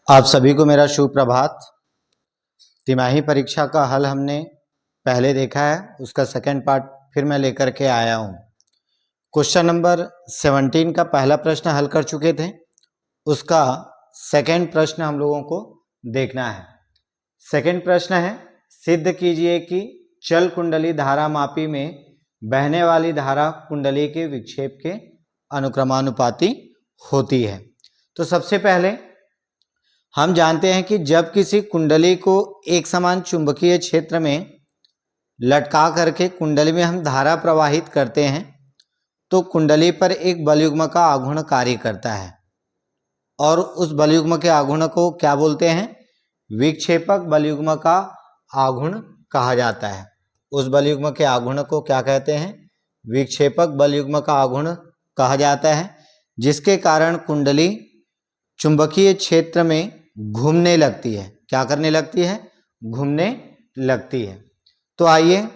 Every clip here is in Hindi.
आप सभी को मेरा शुभ प्रभात। तिमाही परीक्षा का हल हमने पहले देखा है, उसका सेकंड पार्ट फिर मैं लेकर के आया हूँ। क्वेश्चन नंबर 17 का पहला प्रश्न हल कर चुके थे, उसका सेकंड प्रश्न हम लोगों को देखना है। सेकंड प्रश्न है, सिद्ध कीजिए कि चल कुंडली धारा मापी में बहने वाली धारा कुंडली के विक्षेप के अनुक्रमानुपाती होती है। तो सबसे पहले हम जानते हैं कि जब किसी कुंडली को एक समान चुंबकीय क्षेत्र में लटका करके कुंडली में हम धारा प्रवाहित करते हैं तो कुंडली पर एक बलयुग्म का आघूर्ण कार्य करता है और उस बलयुग्म के आघूर्ण को क्या बोलते हैं? विक्षेपक बलयुग्म का आघूर्ण कहा जाता है। उस बलयुग्म के आघूर्ण को क्या कहते हैं? विक्षेपक बलयुग्म का आघूर्ण कहा जाता है, जिसके कारण कुंडली चुंबकीय क्षेत्र में घूमने लगती है। क्या करने लगती है? घूमने लगती है। तो आइए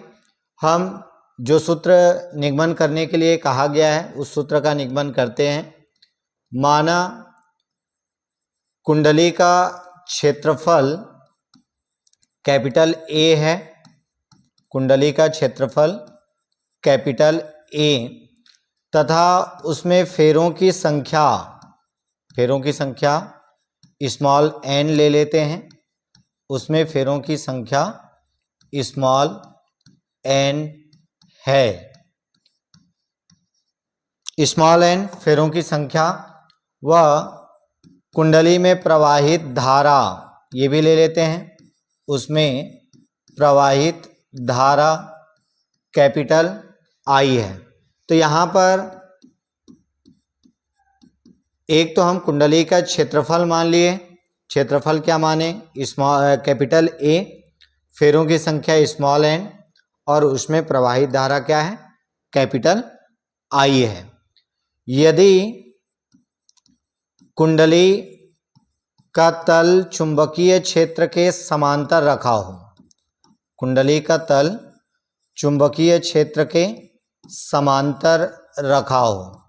हम जो सूत्र निगमन करने के लिए कहा गया है उस सूत्र का निगमन करते हैं। माना कुंडली का क्षेत्रफल कैपिटल ए है, कुंडली का क्षेत्रफल कैपिटल ए तथा उसमें फेरों की संख्या स्मॉल एन ले लेते हैं। उसमें फेरों की संख्या स्मॉल एन है। स्मॉल एन फेरों की संख्या व कुंडली में प्रवाहित धारा ये भी ले लेते हैं। उसमें प्रवाहित धारा कैपिटल आई है। तो यहाँ पर एक तो हम कुंडली का क्षेत्रफल मान लिए। क्षेत्रफल क्या माने? कैपिटल ए, फेरों की संख्या स्मॉल एन और उसमें प्रवाहित धारा क्या है? कैपिटल आई है। यदि कुंडली का तल चुंबकीय क्षेत्र के समांतर रखा हो, कुंडली का तल चुंबकीय क्षेत्र के समांतर रखा हो,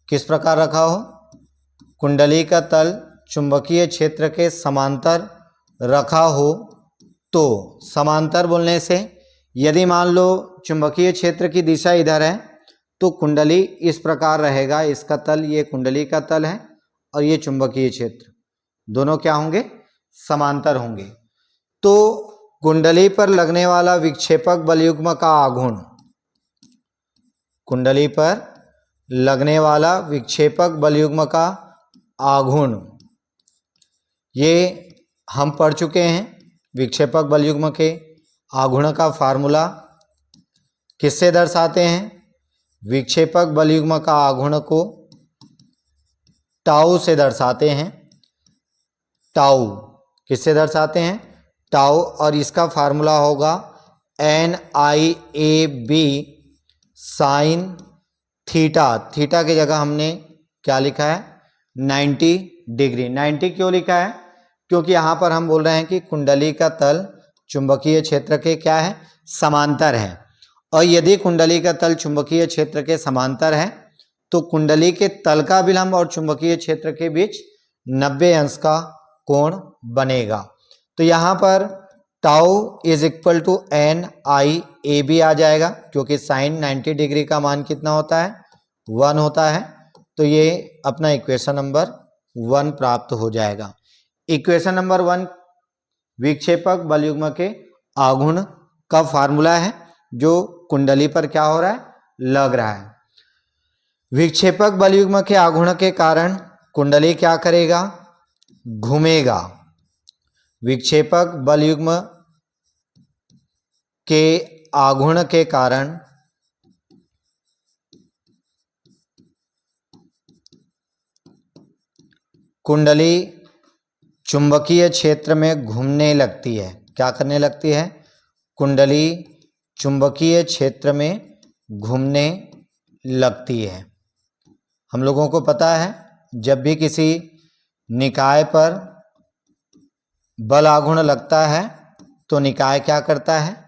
किस प्रकार रखा हो? कुंडली का तल चुंबकीय क्षेत्र के समांतर रखा हो तो समांतर बोलने से यदि मान लो चुंबकीय क्षेत्र की दिशा इधर है तो कुंडली इस प्रकार रहेगा। इसका तल, ये कुंडली का तल है और ये चुंबकीय क्षेत्र, दोनों क्या होंगे? समांतर होंगे। तो कुंडली पर लगने वाला विक्षेपक बलयुग्म का आघूर्ण, कुंडली पर लगने वाला विक्षेपक बलयुग्म का आघूर्ण, ये हम पढ़ चुके हैं। विक्षेपक बलयुग्म के आघूर्ण का फार्मूला किससे दर्शाते हैं? विक्षेपक बलयुग्म का आघूर्ण को टाउ से दर्शाते हैं। टाउ किससे दर्शाते हैं? टाउ। और इसका फार्मूला होगा NIAB साइन थीटा। थीटा की जगह हमने क्या लिखा है? 90 डिग्री। 90 क्यों लिखा है? क्योंकि यहाँ पर हम बोल रहे हैं कि कुंडली का तल चुंबकीय क्षेत्र के क्या है? समांतर है। और यदि कुंडली का तल चुंबकीय क्षेत्र के समांतर है तो कुंडली के तल का विलंब और चुंबकीय क्षेत्र के बीच 90 अंश का कोण बनेगा। तो यहाँ पर tau is equal to NIAB आ जाएगा, क्योंकि साइन 90 डिग्री का मान कितना होता है? 1 होता है। तो ये अपना इक्वेशन नंबर 1 प्राप्त हो जाएगा। इक्वेशन नंबर 1 विक्षेपक बलयुग्म के आघूर्ण का फार्मूला है जो कुंडली पर क्या हो रहा है? लग रहा है। विक्षेपक बलयुग्म के आघूर्ण के कारण कुंडली क्या करेगा? घूमेगा। विक्षेपक बलयुग्म के आघूर्ण के कारण कुंडली चुंबकीय क्षेत्र में घूमने लगती है। क्या करने लगती है? कुंडली चुंबकीय क्षेत्र में घूमने लगती है। हम लोगों को पता है जब भी किसी निकाय पर बल आघूर्ण लगता है तो निकाय क्या करता है?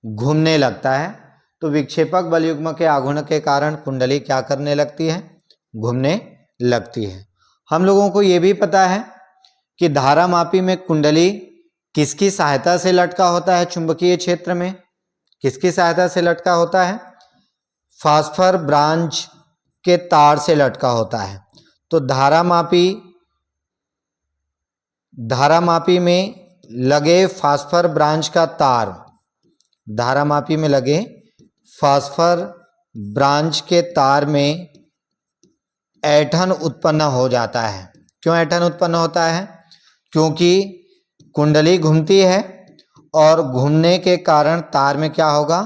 घूमने लगता है। तो विक्षेपक बलयुग्म के आघूर्ण के कारण कुंडली क्या करने लगती है? घूमने लगती है। हम लोगों को ये भी पता है कि धारामापी में कुंडली किसकी सहायता से लटका होता है? चुंबकीय क्षेत्र में किसकी सहायता से लटका होता है? फास्फर ब्रांच के तार से लटका होता है। तो धारामापी में लगे फास्फर ब्रांच का तार, धारामापी में लगे फास्फर ब्रांच के तार में ऐंठन उत्पन्न हो जाता है। क्यों ऐंठन उत्पन्न होता है? क्योंकि कुंडली घूमती है और घूमने के कारण तार में क्या होगा?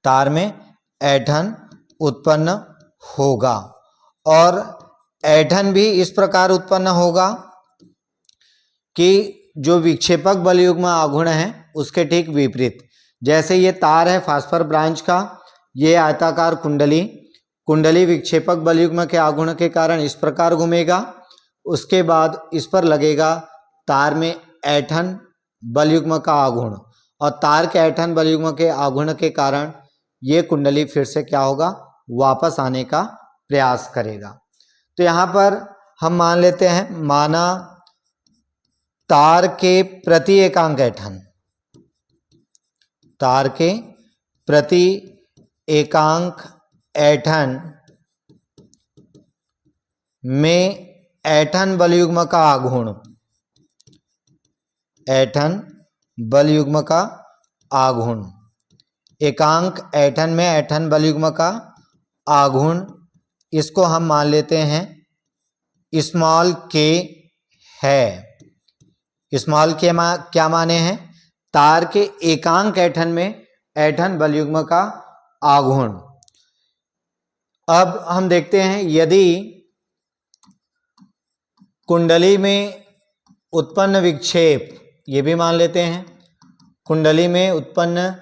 तार में ऐंठन उत्पन्न होगा। और ऐंठन भी इस प्रकार उत्पन्न होगा कि जो विक्षेपक बलयुग्म आघूर्ण है उसके ठीक विपरीत। जैसे ये तार है फास्फर ब्रांच का, ये आयताकार कुंडली विक्षेपक बलयुग्म के आघूर्ण के कारण इस प्रकार घूमेगा, उसके बाद इस पर लगेगा तार में ऐंठन बलयुग्म का आघूर्ण, और तार के ऐंठन बलयुग्म के आघूर्ण के कारण ये कुंडली फिर से क्या होगा? वापस आने का प्रयास करेगा। तो यहाँ पर हम मान लेते हैं, माना तार के प्रति एकांक ऐंठन, तार के प्रति एकांक ऐंठन में ऐंठन बलयुग्म का आघूर्ण, ऐंठन बलयुग्म का आघूर्ण, एकांक ऐंठन में ऐंठन बलयुग्म का आघूर्ण, इसको हम मान लेते हैं स्मॉल के है। स्मॉल के क्या माने हैं? तार के एकांक ऐंठन में ऐंठन बलयुग्म का आघूर्ण। अब हम देखते हैं, यदि कुंडली में उत्पन्न विक्षेप, ये भी मान लेते हैं कुंडली में उत्पन्न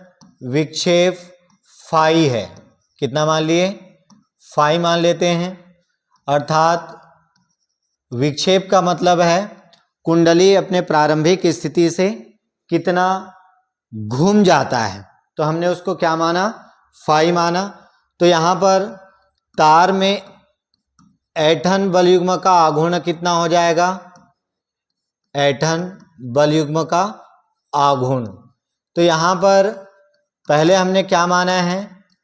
विक्षेप फाई है, कितना मान लिए? फाई मान लेते हैं। अर्थात विक्षेप का मतलब है कुंडली अपने प्रारंभिक स्थिति से कितना घूम जाता है, तो हमने उसको क्या माना? फाई माना। तो यहाँ पर तार में ऐंठन बलयुग्म का आघूर्ण कितना हो जाएगा? ऐंठन बलयुग्म का आघूर्ण। तो यहाँ पर पहले हमने क्या माना है?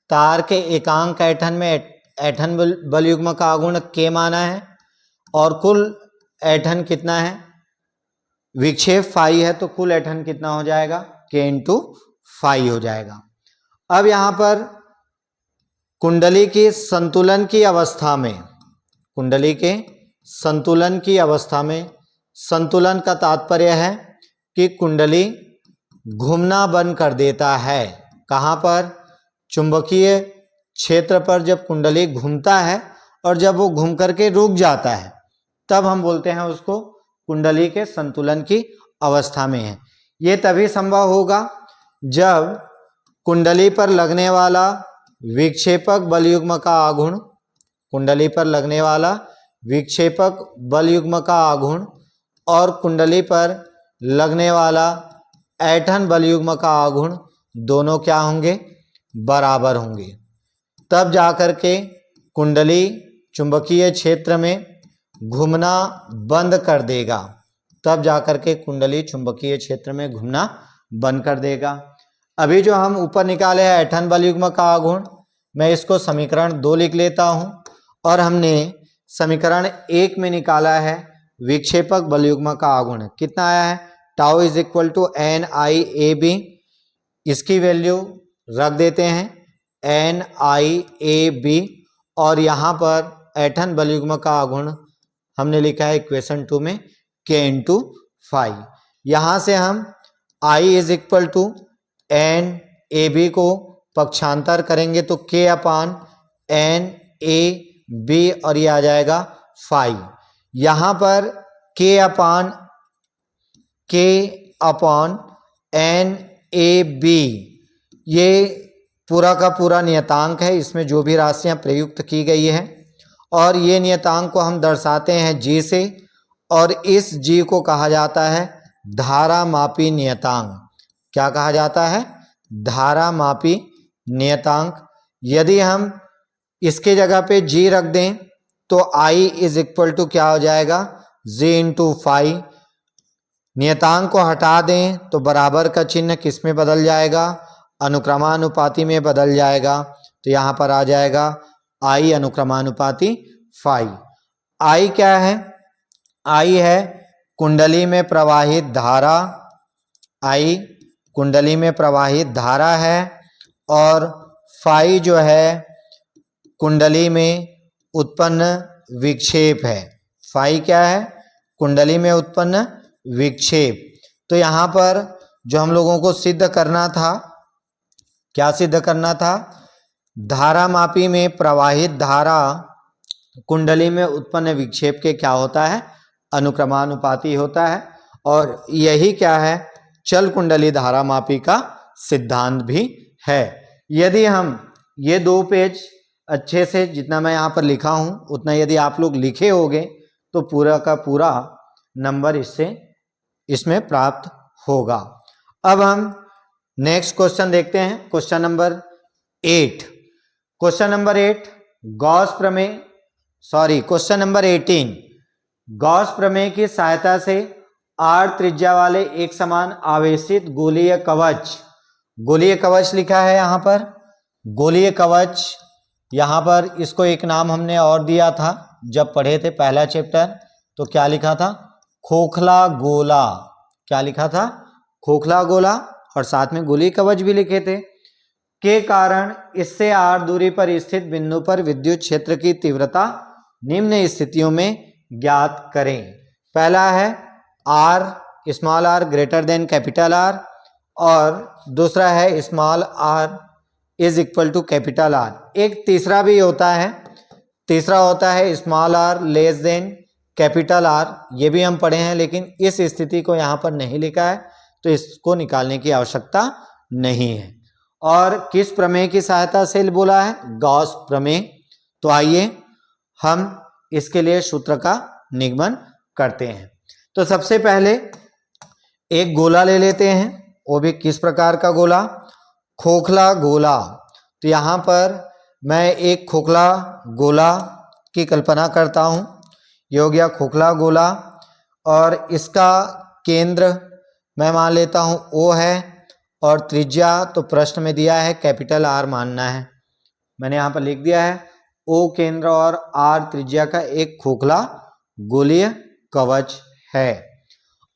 तार के एकांक ऐंठन में ऐंठन बलयुग्म का आघूर्ण के माना है, और कुल ऐंठन कितना है? विक्षेप फाई है, तो कुल ऐंठन कितना हो जाएगा? के इंटू फाई हो जाएगा। अब यहाँ पर कुंडली की संतुलन की अवस्था में, कुंडली के संतुलन की अवस्था में, संतुलन का तात्पर्य है कि कुंडली घूमना बंद कर देता है। कहाँ पर? चुंबकीय क्षेत्र पर जब कुंडली घूमता है और जब वो घूम करके रुक जाता है, तब हम बोलते हैं उसको कुंडली के संतुलन की अवस्था में है। ये तभी संभव होगा जब कुंडली पर लगने वाला विक्षेपक बलयुग्म का आघूर्ण, कुंडली पर लगने वाला विक्षेपक बलयुग्म का आघूर्ण और कुंडली पर लगने वाला ऐंठन बलयुग्म का आघूर्ण दोनों क्या होंगे? बराबर होंगे। तब जाकर के कुंडली चुंबकीय क्षेत्र में घूमना बंद कर देगा, तब जाकर के कुंडली चुंबकीय क्षेत्र में घूमना बंद कर देगा। अभी जो हम ऊपर निकाले हैं ऐंठन बलयुग्म का आघूर्ण, मैं इसको समीकरण 2 लिख लेता हूं, और हमने समीकरण 1 में निकाला है विक्षेपक बलयुग्म का आघूर्ण। कितना आया है? Tau is equal to NiAb। इसकी वैल्यू रख देते हैं NiAb, और यहाँ पर ऐंठन बलयुग्म का आघूर्ण हमने लिखा है इक्वेशन 2 में k इंटू फाई। यहाँ से हम I is equal to NAB को पक्षांतर करेंगे तो k अपान NAB, और ये आ जाएगा फाई। यहाँ पर k अपान NAB ये पूरा का पूरा नियतांक है, इसमें जो भी राशियां प्रयुक्त की गई है, और ये नियतांक को हम दर्शाते हैं G से, और इस G को कहा जाता है धारामापी नियतांक। क्या कहा जाता है? धारामापी नियतांक। यदि हम इसके जगह पे G रख दें तो I इज इक्वल टू क्या हो जाएगा? G into phi. नियतांक को हटा दें तो बराबर का चिन्ह किस में बदल जाएगा, अनुक्रमानुपाती में बदल जाएगा। तो यहाँ पर आ जाएगा I अनुक्रमानुपाती फाई। I क्या है, I है कुंडली में प्रवाहित धारा, I कुंडली में प्रवाहित धारा है, और फाई जो है कुंडली में उत्पन्न विक्षेप है। फाई क्या है, कुंडली में उत्पन्न विक्षेप। तो यहाँ पर जो हम लोगों को सिद्ध करना था, क्या सिद्ध करना था, धारामापी में प्रवाहित धारा कुंडली में उत्पन्न विक्षेप के क्या होता है, अनुक्रमानुपाती होता है। और यही क्या है, चल कुंडली धारामापी का सिद्धांत भी है। यदि हम ये 2 पेज अच्छे से, जितना मैं यहाँ पर लिखा हूँ उतना यदि आप लोग लिखे होंगे तो पूरा का पूरा नंबर इसमें प्राप्त होगा। अब हम नेक्स्ट क्वेश्चन देखते हैं, question number 8। Question number 8 Gauss प्रमेय, क्वेश्चन नंबर 18 गॉस प्रमेय की सहायता से r त्रिज्या वाले एक समान आवेशित गोलीय कवच, गोलीय कवच लिखा है यहाँ पर, गोलीय कवच। यहाँ पर इसको एक नाम हमने और दिया था जब पढ़े थे पहला चैप्टर, तो क्या लिखा था, खोखला गोला। क्या लिखा था, खोखला गोला, और साथ में गोलीय कवच भी लिखे थे। के कारण इससे r दूरी पर स्थित बिंदु पर विद्युत क्षेत्र की तीव्रता निम्न स्थितियों में ज्ञात करें। पहला है r, small r greater than capital R, और दूसरा है small r is equal to capital R। एक तीसरा भी होता है, तीसरा होता है small r less than capital R। ये भी हम पढ़े हैं, लेकिन इस स्थिति को यहाँ पर नहीं लिखा है, तो इसको निकालने की आवश्यकता नहीं है। और किस प्रमेय की सहायता से बोला है, गॉस प्रमेय। तो आइए हम इसके लिए सूत्र का निगमन करते हैं। तो सबसे पहले एक गोला ले लेते हैं, वो भी किस प्रकार का गोला, खोखला गोला। तो यहाँ पर मैं एक खोखला गोला की कल्पना करता हूँ। ये हो गया खोखला गोला, और इसका केंद्र मैं मान लेता हूँ O है, और त्रिज्या तो प्रश्न में दिया है कैपिटल R मानना है, मैंने यहाँ पर लिख दिया है O केंद्र और R त्रिज्या का एक खोखला गोलीय कवच है।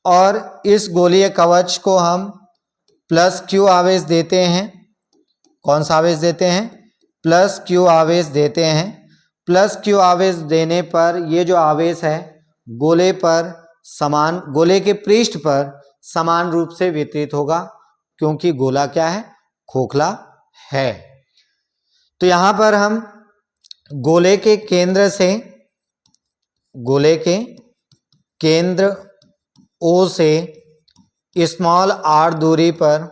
और इस गोलीय कवच को हम प्लस Q आवेश देते हैं। कौन सा आवेश देते हैं, प्लस Q आवेश देते हैं। प्लस Q आवेश देने पर ये जो आवेश है गोले पर समान, गोले के पृष्ठ पर समान रूप से वितरित होगा, क्योंकि गोला क्या है, खोखला है। तो यहां पर हम गोले के केंद्र से, गोले के केंद्र O से स्मॉल r दूरी पर,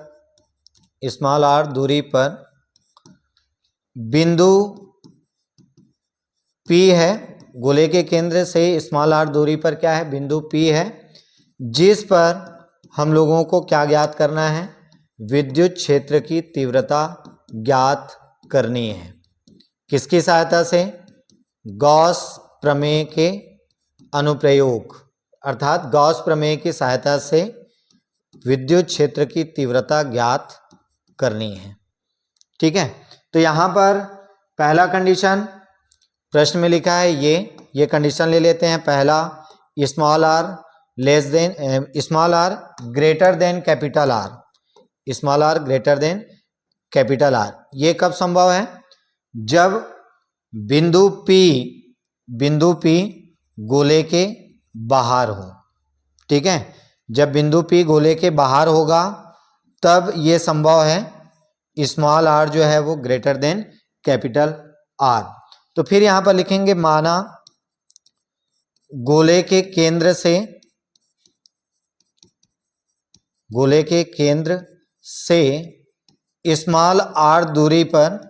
स्मॉल r दूरी पर बिंदु P है। गोले के केंद्र से स्मॉल r दूरी पर क्या है, बिंदु P है, जिस पर हम लोगों को क्या ज्ञात करना है, विद्युत क्षेत्र की तीव्रता ज्ञात करनी है। किसकी सहायता से, गॉस प्रमेय के अनुप्रयोग, अर्थात गॉस प्रमेय की सहायता से विद्युत क्षेत्र की तीव्रता ज्ञात करनी है। ठीक है, तो यहाँ पर पहला कंडीशन प्रश्न में लिखा है, ये कंडीशन ले लेते हैं। पहला, small r less then, small r greater than capital R, small r greater than capital R। ये कब संभव है, जब बिंदु P गोले के बाहर हो। ठीक है, जब बिंदु P गोले के बाहर होगा तब ये संभव है, स्मॉल r जो है वो ग्रेटर देन कैपिटल R। तो फिर यहां पर लिखेंगे, माना गोले के केंद्र से, गोले के केंद्र से स्मॉल r दूरी पर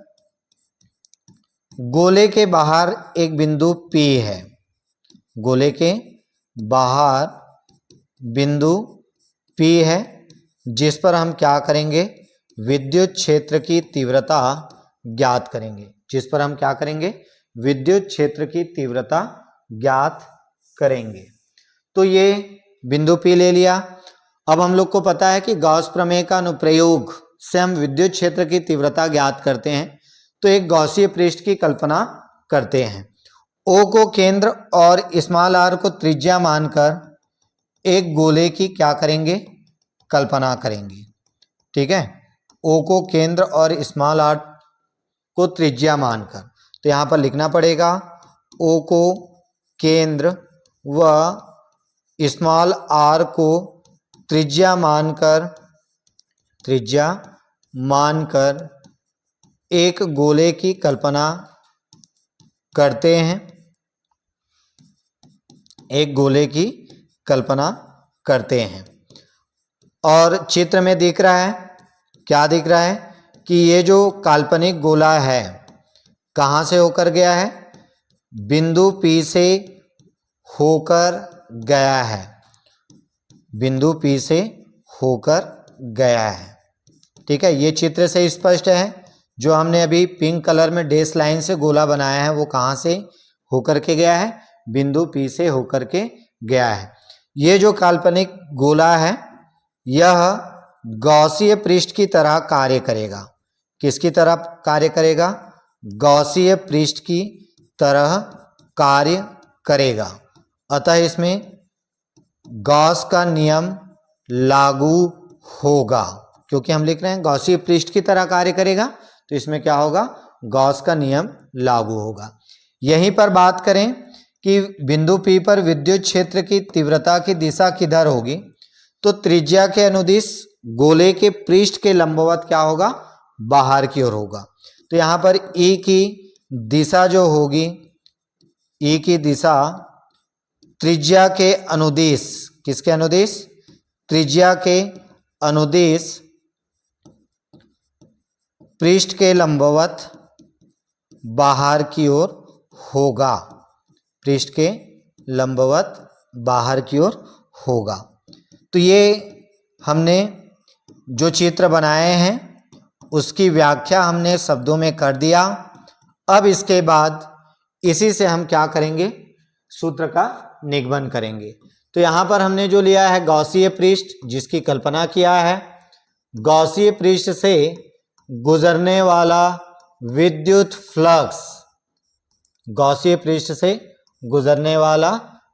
गोले के बाहर एक बिंदु P है, गोले के बाहर बिंदु P है, जिस पर हम क्या करेंगे, विद्युत क्षेत्र की तीव्रता ज्ञात करेंगे, जिस पर हम क्या करेंगे, विद्युत क्षेत्र की तीव्रता ज्ञात करेंगे। तो ये बिंदु P ले लिया। अब हम लोग को पता है कि गॉस प्रमेय का अनुप्रयोग से हम विद्युत क्षेत्र की तीव्रता ज्ञात करते हैं। तो एक गॉसीय पृष्ठ की कल्पना करते हैं। O को केंद्र और स्मॉल r को त्रिज्या मानकर एक गोले की क्या करेंगे, कल्पना करेंगे। ठीक है, O को केंद्र और स्मॉल r को त्रिज्या मानकर, तो यहाँ पर लिखना पड़ेगा O को केंद्र व स्मॉल r को त्रिज्या मानकर एक गोले की कल्पना करते हैं, एक गोले की कल्पना करते हैं। और चित्र में दिख रहा है, क्या दिख रहा है कि ये जो काल्पनिक गोला है कहाँ से होकर गया है, बिंदु P से होकर गया है, बिंदु P से होकर गया है। ठीक है, ये चित्र से स्पष्ट है। जो हमने अभी पिंक कलर में डैश लाइन से गोला बनाया है वो कहाँ से होकर के गया है, बिंदु P से होकर के गया है। ये जो काल्पनिक गोला है यह गॉसीय पृष्ठ की तरह कार्य करेगा। किसकी तरह कार्य करेगा, गॉसीय पृष्ठ की तरह कार्य करेगा। अतः इसमें गॉस का नियम लागू होगा, क्योंकि हम लिख रहे हैं गॉसीय पृष्ठ की तरह कार्य करेगा, तो इसमें क्या होगा, गॉस का नियम लागू होगा। यहीं पर बात करें कि बिंदु P पर विद्युत क्षेत्र की तीव्रता की दिशा किधर होगी, तो त्रिज्या के अनुदिश गोले के पृष्ठ के लंबवत क्या होगा, बाहर की ओर होगा। तो यहाँ पर E की दिशा जो होगी, E की दिशा त्रिज्या के अनुदिश, किसके अनुदिश, त्रिज्या के अनुदिश पृष्ठ के लंबवत बाहर की ओर होगा, पृष्ठ के लंबवत बाहर की ओर होगा। तो ये हमने जो चित्र बनाए हैं उसकी व्याख्या हमने शब्दों में कर दिया। अब इसके बाद इसी से हम क्या करेंगे, सूत्र का निगमन करेंगे। तो यहाँ पर हमने जो लिया है गॉसीय पृष्ठ, जिसकी कल्पना किया है, गॉसीय पृष्ठ से गुजरने वाला विद्युत फ्लक्स, गॉसीय पृष्ठ से गुजरने वाला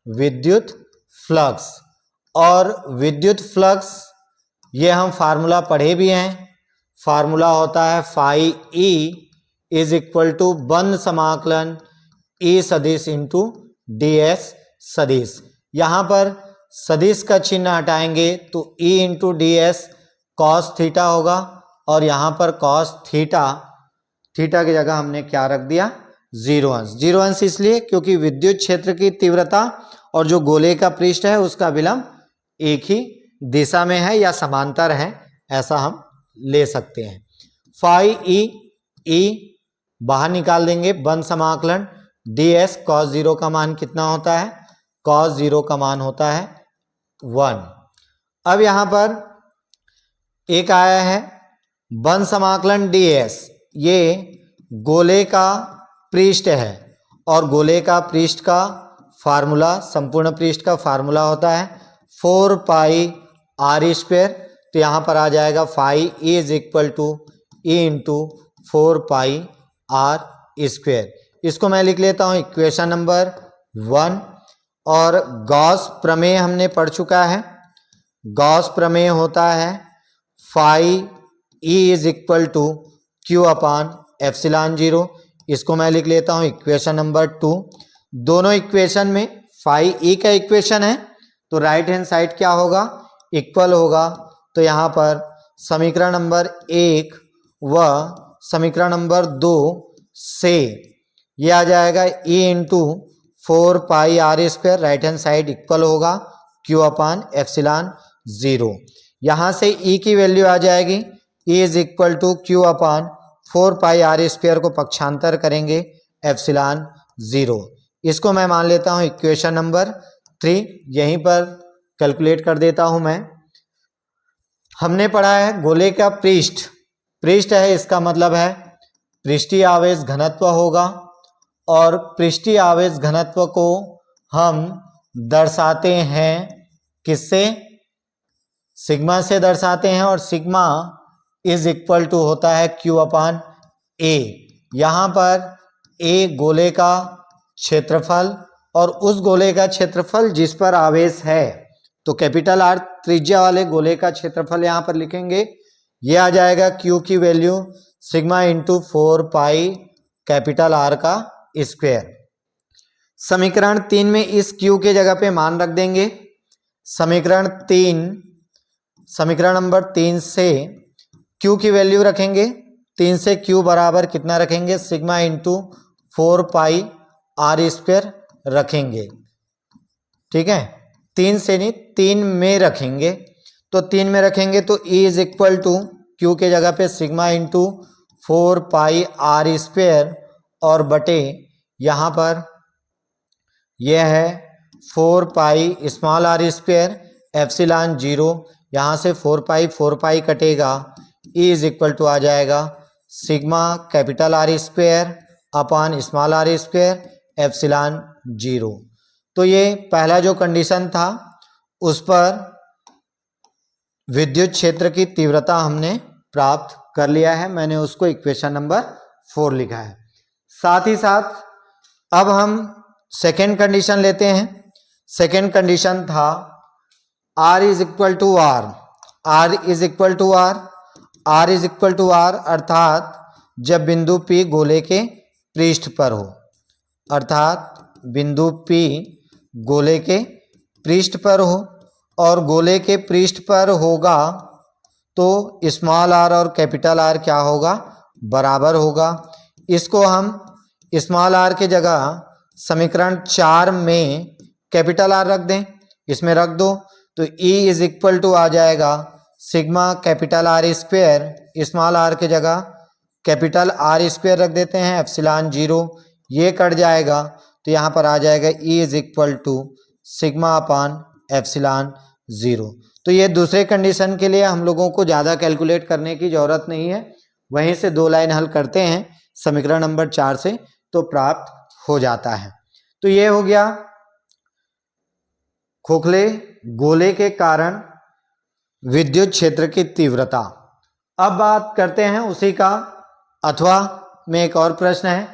विद्युत फ्लक्स, और विद्युत फ्लक्स ये हम फार्मूला पढ़े भी हैं। फार्मूला होता है phi E is equal to बंद समाकलन ई सदिश इंटू डी एस सदिश। यहाँ पर सदिश का चिन्ह हटाएंगे तो E into D S cos theta होगा, और यहाँ पर कॉस थीटा, थीटा की जगह हमने क्या रख दिया, 0 अंश। 0 अंश इसलिए क्योंकि विद्युत क्षेत्र की तीव्रता और जो गोले का पृष्ठ है उसका विलंब एक ही दिशा में है या समांतर है, ऐसा हम ले सकते हैं। फाई ई बाहर निकाल देंगे, बंद समाकलन डी एस कॉस 0 का मान कितना होता है, कॉस 0 का मान होता है 1। अब यहाँ पर एक आया है बंद समाकलन डी एस, ये गोले का पृष्ठ है और गोले का पृष्ठ का फार्मूला, संपूर्ण पृष्ठ का फार्मूला होता है 4 पाई आर स्क्वायर। तो यहाँ पर आ जाएगा phi E is equal to E into 4 pi are square. इसको मैं लिख लेता हूँ इक्वेशन नंबर 1। और गॉस प्रमेय हमने पढ़ चुका है। गॉस प्रमेय होता है phi E is equal to Q upon epsilon 0। इसको मैं लिख लेता हूँ इक्वेशन नंबर 2। दोनों इक्वेशन में फाई ई का इक्वेशन है तो राइट हैंड साइड क्या होगा, इक्वल होगा। तो यहाँ पर समीकरण नंबर 1 व समीकरण नंबर 2 से ये आ जाएगा E into 4 pi are square, right hand side equal होगा क्यू अपान एप्सिलॉन 0। यहाँ से ई की वैल्यू आ जाएगी E is equal to Q upon 4 pi are square को पक्षांतर करेंगे एप्सिलॉन 0। इसको मैं मान लेता हूँ इक्वेशन नंबर 3। यहीं पर कैलकुलेट कर देता हूँ मैं। हमने पढ़ा है गोले का पृष्ठ, पृष्ठ है इसका मतलब है पृष्ठीय आवेश घनत्व होगा, और पृष्ठीय आवेश घनत्व को हम दर्शाते हैं किससे? सिग्मा से दर्शाते हैं और सिग्मा इज इक्वल टू होता है Q अपान A। यहाँ पर A गोले का क्षेत्रफल और उस गोले का क्षेत्रफल जिस पर आवेश है, तो कैपिटल R त्रिज्या वाले गोले का क्षेत्रफल यहाँ पर लिखेंगे। ये आ जाएगा Q की value sigma into 4 pi capital R का स्क्वायर। समीकरण 3 में इस Q के जगह पे मान रख देंगे। समीकरण नंबर 3 से Q की वैल्यू रखेंगे। 3 से Q बराबर कितना रखेंगे? Sigma into 4 pi R square रखेंगे। ठीक है, 3 से नहीं 3 में रखेंगे। तो 3 में रखेंगे तो E is equal to Q के जगह पे sigma into 4 pi R square और बटे यहाँ पर यह है 4 pi small r square epsilon 0। यहाँ से 4 पाई कटेगा। E इज इक्वल टू आ जाएगा sigma capital R square upon small r square epsilon 0। तो ये पहला जो कंडीशन था उस पर विद्युत क्षेत्र की तीव्रता हमने प्राप्त कर लिया है। मैंने उसको इक्वेशन नंबर 4 लिखा है। साथ ही साथ अब हम सेकेंड कंडीशन लेते हैं। सेकेंड कंडीशन था R is equal to R, R is equal to R, R is equal to R अर्थात जब बिंदु P गोले के पृष्ठ पर हो, अर्थात बिंदु P गोले के पृष्ठ पर हो और गोले के पृष्ठ पर होगा तो स्मॉल r और कैपिटल R क्या होगा? बराबर होगा। इसको हम स्मॉल r के जगह समीकरण 4 में कैपिटल R रख दें, इसमें रख दो तो E इज इक्वल टू आ जाएगा sigma capital R square, small r के जगह कैपिटल R स्क्वायर रख देते हैं एप्सिलॉन 0। ये कट जाएगा तो यहाँ पर आ जाएगा E is equal to sigma upon epsilon 0। तो ये दूसरे कंडीशन के लिए हम लोगों को ज़्यादा कैलकुलेट करने की ज़रूरत नहीं है, वहीं से 2 लाइन हल करते हैं समीकरण नंबर 4 से तो प्राप्त हो जाता है। तो ये हो गया खोखले गोले के कारण विद्युत क्षेत्र की तीव्रता। अब बात करते हैं उसी का अथवा में एक और प्रश्न है,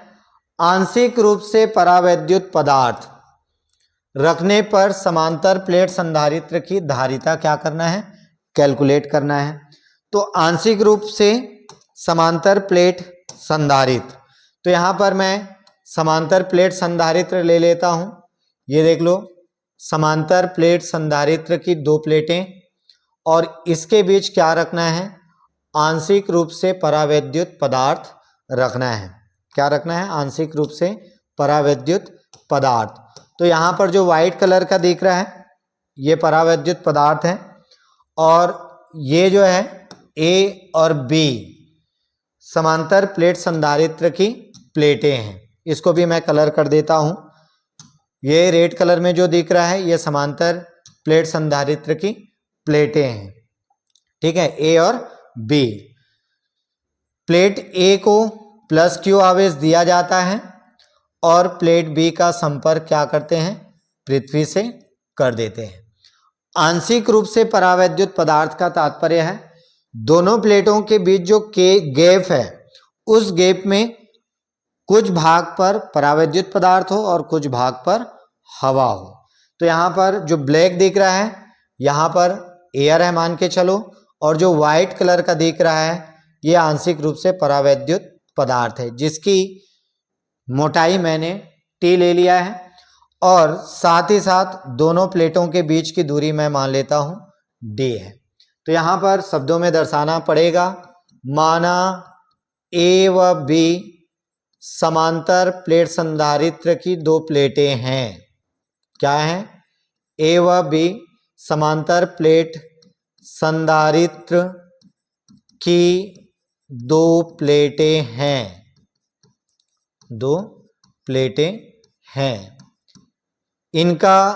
आंशिक रूप से परावैद्युत पदार्थ रखने पर समांतर प्लेट संधारित्र की धारिता क्या करना है? कैलकुलेट करना है। तो आंशिक रूप से समांतर प्लेट संधारित्र, तो यहाँ पर मैं समांतर प्लेट संधारित्र ले लेता हूँ। ये देख लो, समांतर प्लेट संधारित्र की 2 प्लेटें और इसके बीच क्या रखना है? आंशिक रूप से परावैद्युत पदार्थ रखना है। क्या रखना है? आंशिक रूप से परावैद्युत पदार्थ। तो यहाँ पर जो वाइट कलर का दिख रहा है ये परावैद्युत पदार्थ है और ये जो है A और B समांतर प्लेट संधारित्र की प्लेटें हैं। इसको भी मैं कलर कर देता हूँ। ये रेड कलर में जो दिख रहा है ये समांतर प्लेट संधारित्र की प्लेटें हैं। ठीक है, A और B। प्लेट A को प्लस Q आवेश दिया जाता है और प्लेट B का संपर्क क्या करते हैं? पृथ्वी से कर देते हैं। आंशिक रूप से परावैद्युत पदार्थ का तात्पर्य है दोनों प्लेटों के बीच जो गैप है उस गैप में कुछ भाग पर परावैद्युत पदार्थ हो और कुछ भाग पर हवा हो। तो यहाँ पर जो ब्लैक दिख रहा है यहाँ पर एयर है मान के चलो, और जो वाइट कलर का दिख रहा है ये आंशिक रूप से परावैद्युत पदार्थ है जिसकी मोटाई मैंने T ले लिया है और साथ ही साथ दोनों प्लेटों के बीच की दूरी मैं मान लेता हूं D है। तो यहाँ पर शब्दों में दर्शाना पड़ेगा, माना A व B समांतर प्लेट संधारित्र की 2 प्लेटें हैं। क्या है? A व B समांतर प्लेट संधारित्र की 2 प्लेटें हैं। 2 प्लेटें हैं। इनका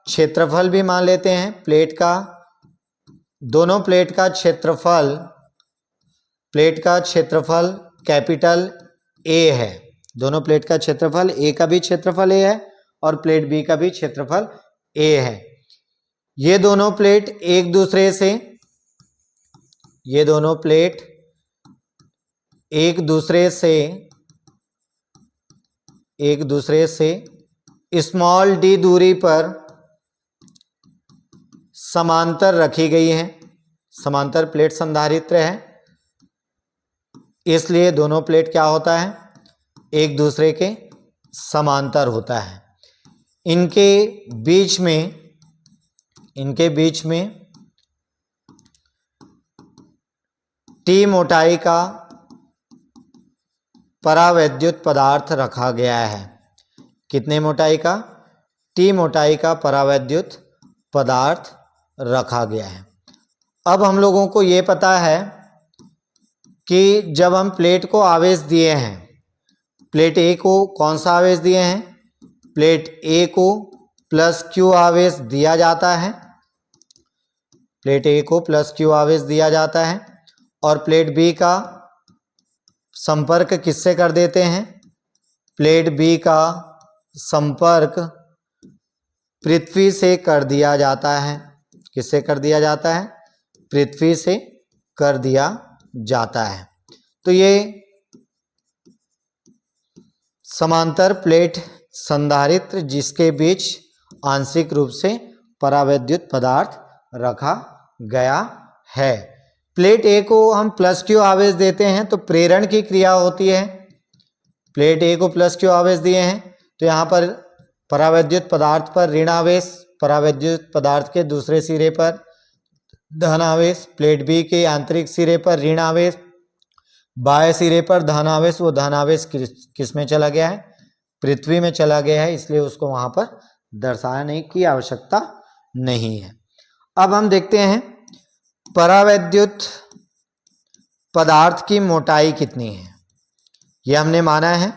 क्षेत्रफल भी मान लेते हैं। प्लेट का, दोनों प्लेट का क्षेत्रफल कैपिटल A है। दोनों प्लेट का क्षेत्रफल, A का भी क्षेत्रफल A है और प्लेट B का भी क्षेत्रफल A है। ये दोनों प्लेट एक दूसरे से, ये दोनों प्लेट एक दूसरे से स्मॉल डी दूरी पर समांतर रखी गई हैं। समांतर प्लेट संधारित्र है, इसलिए दोनों प्लेट क्या होता है, एक दूसरे के समांतर होता है। इनके बीच में टी मोटाई का परावैद्युत पदार्थ रखा गया है। कितने मोटाई का? टी मोटाई का परावैद्युत पदार्थ रखा गया है। अब हम लोगों को ये पता है कि जब हम प्लेट को आवेश दिए हैं, प्लेट ए को कौन सा आवेश दिए हैं? प्लेट ए को प्लस क्यू आवेश दिया जाता है, प्लेट ए को प्लस क्यू आवेश दिया जाता है, और प्लेट बी का संपर्क किससे कर देते हैं? प्लेट बी का संपर्क पृथ्वी से कर दिया जाता है। किससे कर दिया जाता है? पृथ्वी से कर दिया जाता है। तो ये समांतर प्लेट संधारित्र जिसके बीच आंशिक रूप से परावैद्युत पदार्थ रखा गया है। प्लेट ए को हम प्लस क्यू आवेश देते हैं तो प्रेरण की क्रिया होती है। प्लेट ए को प्लस क्यू आवेश दिए हैं तो यहाँ पर परावैद्युत पदार्थ पर ऋण आवेश, परावैद्युत पदार्थ के दूसरे सिरे पर धन आवेश, प्लेट बी के आंतरिक सिरे पर ऋण आवेश, बाह्य सिरे पर धन आवेश। वो धन आवेश किस में चला गया है? पृथ्वी में चला गया है, इसलिए उसको वहां पर दर्शाने की आवश्यकता नहीं है। अब हम देखते हैं परावैद्युत पदार्थ की मोटाई कितनी है। ये हमने माना है,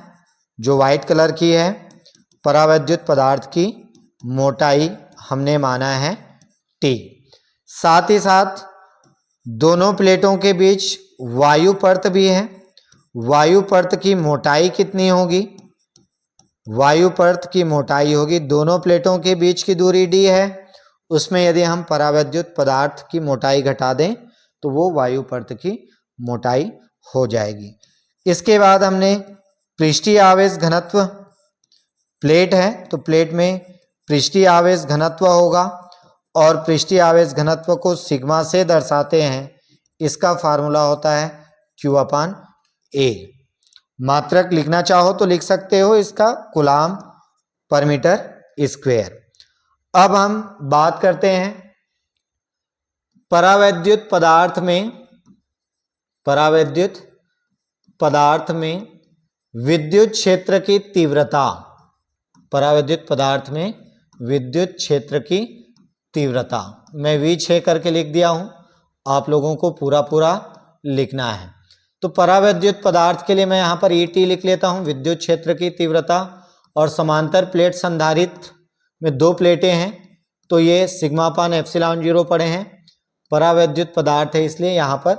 जो व्हाइट कलर की है परावैद्युत पदार्थ की मोटाई हमने माना है T। साथ ही साथ दोनों प्लेटों के बीच वायु परत भी है। वायु परत की मोटाई कितनी होगी? वायु परत की मोटाई होगी, दोनों प्लेटों के बीच की दूरी d है, उसमें यदि हम परावैद्युत पदार्थ की मोटाई घटा दें तो वो वायु परत की मोटाई हो जाएगी। इसके बाद हमने पृष्ठीय आवेश घनत्व, प्लेट है तो प्लेट में पृष्ठीय आवेश घनत्व होगा और पृष्ठीय आवेश घनत्व को सिग्मा से दर्शाते हैं। इसका फार्मूला होता है Q/A। मात्रक लिखना चाहो तो लिख सकते हो इसका कूलाम पर मीटर स्क्वायर। अब हम बात करते हैं परावैद्युत पदार्थ में विद्युत क्षेत्र की तीव्रता। परावैद्युत पदार्थ में विद्युत क्षेत्र की तीव्रता मैं V6 करके लिख दिया हूं, आप लोगों को पूरा लिखना है। तो परावैद्युत पदार्थ के लिए मैं यहाँ पर ET लिख लेता हूँ, विद्युत क्षेत्र की तीव्रता। और समांतर प्लेट संधारित्र में दो प्लेटें हैं तो ये σ/ε0 पड़े हैं। परावैद्युत पदार्थ है इसलिए यहाँ पर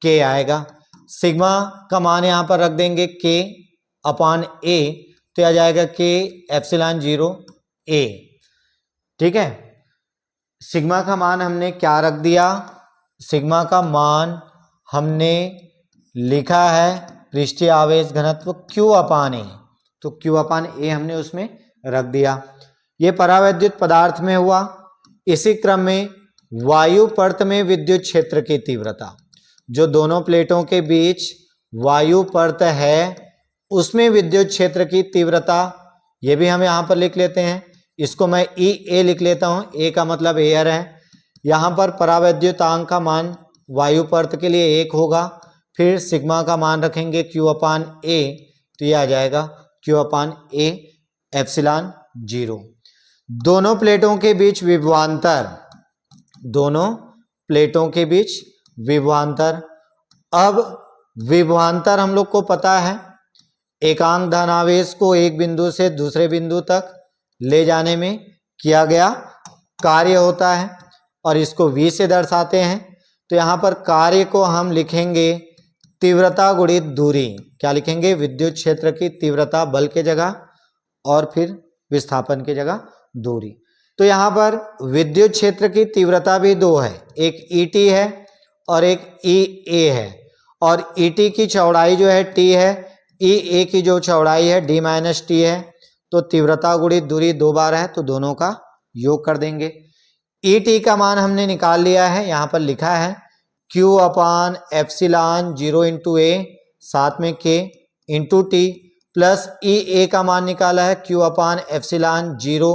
K आएगा। सिग्मा का मान यहाँ पर रख देंगे K/A, तो आ जाएगा K/ε0A। ठीक है, सिग्मा का मान हमने क्या रख दिया? सिग्मा का मान हमने लिखा है पृष्ठीय आवेश घनत्व Q/A, तो Q/A हमने उसमें रख दिया। ये परावैद्युत पदार्थ में हुआ। इसी क्रम में वायु परत में विद्युत क्षेत्र की तीव्रता, जो दोनों प्लेटों के बीच वायु परत है उसमें विद्युत क्षेत्र की तीव्रता, ये भी हम यहाँ पर लिख लेते हैं। इसको मैं EA लिख लेता हूँ, A का मतलब एयर है। यहाँ पर परावैद्युतांक का मान वायु परत के लिए 1 होगा, फिर सिग्मा का मान रखेंगे Q/A, तो ये आ जाएगा Q/A ε0। दोनों प्लेटों के बीच विभवांतर, अब विभवांतर हम लोग को पता है, एकांक धनावेश को एक बिंदु से दूसरे बिंदु तक ले जाने में किया गया कार्य होता है और इसको V से दर्शाते हैं। तो यहाँ पर कार्य को हम लिखेंगे तीव्रता गुणित दूरी। क्या लिखेंगे? विद्युत क्षेत्र की तीव्रता बल के जगह और फिर विस्थापन की जगह दूरी। तो यहाँ पर विद्युत क्षेत्र की तीव्रता भी दो है, एक ET है और एक EA है, और ET की चौड़ाई जो है T है, EA की जो चौड़ाई है D-T है। तो तीव्रता गुणित दूरी दो बार है, तो दोनों का योग कर देंगे। ET का मान हमने निकाल लिया है, यहाँ पर लिखा है Q upon epsilon 0 into A साथ में K into T, plus EA का मान निकाला है Q upon epsilon 0